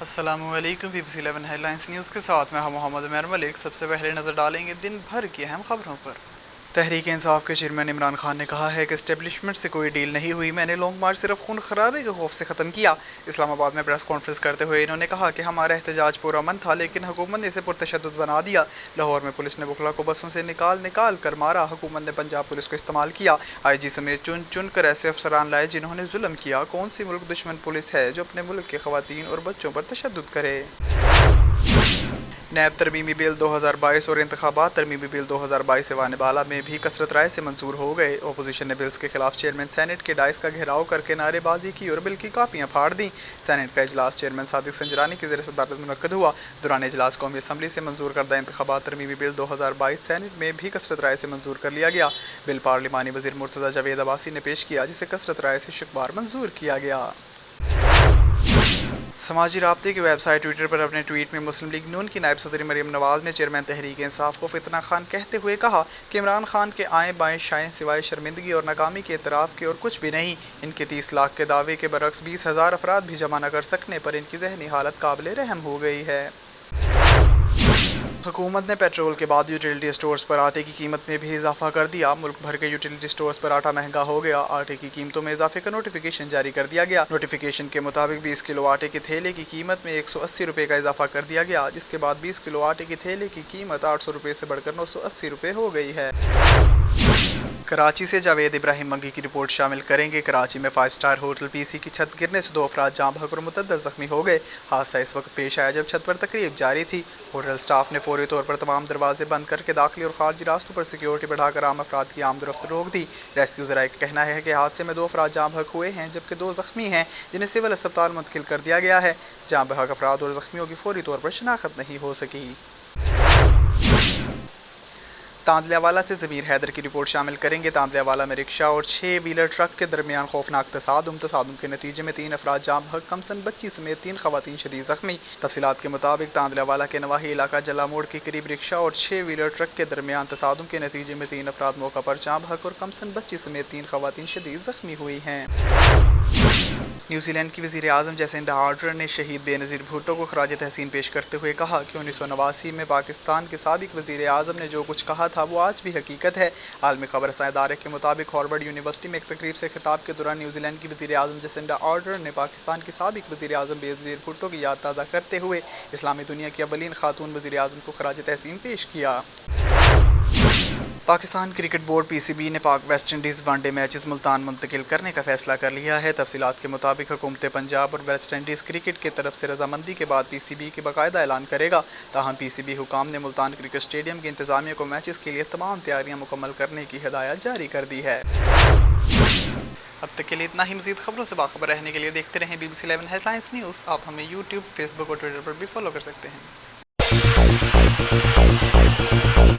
अस्सलामु अलैकुम BBC 11 headlines news के साथ मैं मोहम्मद उमर मलिक। सबसे पहले नज़र डालेंगे दिन भर की अहम खबरों पर। तहरीक इंसाफ के चेयरमैन इमरान खान ने कहा है कि एस्टेब्लिशमेंट से कोई डील नहीं हुई, मैंने लॉन्ग मार्च सिर्फ खून खराबे के खौफ से ख़त्म किया। इस्लामाबाद में प्रेस कॉन्फ्रेंस करते हुए इन्होंने कहा कि हमारा एहतजाज पुरअमन था, लेकिन हुकूमत ने इसे पुरतशद्दुद बना दिया। लाहौर में पुलिस ने बुखला को बसों से निकाल कर मारा, हुकूमत ने पंजाब पुलिस को इस्तेमाल किया। IG समेत चुन कर ऐसे अफसरान लाए जिन्होंने जुल्म किया। कौन सी मुल्क दुश्मन पुलिस है जो अपने मुल्क के खवातीन और बच्चों पर तशद्दुद करे। नैब तरमीमी बिल 2022 और इंतखाबात तरमीमी बिल 2022 ऐवान बाला में भी कसरत राय से मंजूर हो गए। अपोजिशन ने बिल्स के खिलाफ चेयरमैन सेनेट के डाइस का घेराव करके नारेबाजी की और बिल की कापियां फाड़ दी। सेनेट का इजलास चेयरमैन सादिक संजरानी की ज़ेर सदारत मुनक्कद हुआ। दौरान इजलास कौमी असम्बली से मंजूर करदा इंतखाबात तरमीमी बिल 2022 सेनेट में भी कसरत राय से मंजूर कर लिया गया। बिल पार्लिमानी वज़ीर मुर्तज़ा जावेद अब्बासी ने पेश किया, जिसे कसरत राय से शुक्रवार मंजूर किया गया। समाजी राब्ते की वेबसाइट ट्विटर पर अपने ट्वीट में मुस्लिम लीग नून की नायब सदर मरीम नवाज़ ने चेयरमैन तहरीक इंसाफ को फितना खान कहते हुए कहा कि इमरान खान के आएँ बाएँ शाएँ सिवाय शर्मिंदगी और नाकामी के एतराफ़ के और कुछ भी नहीं। इनके 30 लाख के दावे के बरक्स 20,000 अफराद भी जमा न कर सकने पर इनकी ज़हनी हालत काबिल रहम हो गई है। हुकूमत ने पेट्रोल के बाद यूटिलिटी स्टोर्स पर आटे की कीमत में भी इजाफा कर दिया। मुल्क भर के यूटिलिटी स्टोर्स पर आटा महंगा हो गया। आटे की कीमतों में इजाफे का नोटिफिकेशन जारी कर दिया गया। नोटिफिकेशन के मुताबिक 20 किलो आटे के थैले की कीमत में 180 रुपये का इजाफा कर दिया गया, जिसके बाद 20 किलो आटे की थैले की कीमत 800 रुपये से बढ़कर 980 रुपये हो गई है। कराची से जावेद इब्राहिम मंगी की रिपोर्ट शामिल करेंगे। कराची में 5 स्टार होटल PC की छत गिरने से 2 अफराद जाँ बहक और मुतअद्दिद जख्मी हो गए। हादसा इस वक्त पेश आया जब छत पर तकरीब जारी थी। होटल स्टाफ ने फौरी तौर पर तमाम दरवाजे बंद करके दाखिली और खारजी रास्तों पर सिक्योरिटी बढ़ाकर आम अफराद की आमदरफ्त रोक दी। रेस्क्यू ज़राए का कहना है कि हादसे में 2 अफराद जाँ बहक हुए हैं, जबकि 2 जख्मी हैं, जिन्हें सिविल अस्पताल मुंतकिल कर दिया गया है। जाँ बहक अफराद और जख्मियों की फौरी तौर पर शनाख्त नहीं हो सकी। तांदलियावाला से ज़मीर हैदर की रिपोर्ट शामिल करेंगे। तांदलियावाला में रिक्शा और 6 व्हीलर ट्रक के दरमियान खौफनाक तसादुम के नतीजे में 3 अफराद जाँ बहक, कमसन बच्ची समेत 3 खवातीन शदीद जख्मी। तफसीलात के मुताबिक तांदलियावाला के नवाही इलाका जला मोड़ के करीब रिक्शा और 6 व्हीलर ट्रक के दरमियान तसादुम के नतीजे में 3 अफराद मौका पर जाँ बहक और कमसन बच्ची समेत 3 खवातीन शदीद जख्मी हुई हैं। न्यूजीलैंड की वज़ीर आज़म जैसिंडा आर्डर्न ने शहीद बेनज़ीर भुट्टो को खराज तहसीन पेश करते हुए कहा कि 1989 में पाकिस्तान के साबिक वज़ीर आज़म ने जो कुछ कहा था वो आज भी हकीकत है। आलमी खबर रसां इदारे के मुताबिक हार्वर्ड यूनिवर्सिटी में एक तकरीब से खिताब के दौरान न्यूजीलैंड की वज़ीर आज़म जैसिंडा आर्डर्न ने पाकिस्तान के साबिक वज़ीर आज़म बेनज़ीर भुट्टो की याद ताज़ा करते हुए इस्लामी दुनिया की अव्वलीन खातून वज़ीर आज़म को खराज तहसीन पेश किया। पाकिस्तान क्रिकेट बोर्ड PCB ने पाक West Indies one day matches Multan मुंतकिल करने का फैसला कर लिया है। तफसीलात के मुताबिक हुकूमत पंजाब और वेस्ट इंडीज़ क्रिकेट की तरफ से रजामंदी के बाद PCB के बाकायदा ऐलान करेगा। ताहम PCB हुकाम ने मुल्तान क्रिकेट स्टेडियम की इंतजामिया को मैचेस के लिए तमाम तैयारियां मुकम्मल करने की हिदायत जारी कर दी है। अब तक के लिए इतना ही। मज़ीद खबरों से बाखबर रहने के लिए देखते रहें BBC 11 हेडलाइंस न्यूज़। आप हमें YouTube, Facebook और Twitter पर भी फॉलो कर सकते हैं।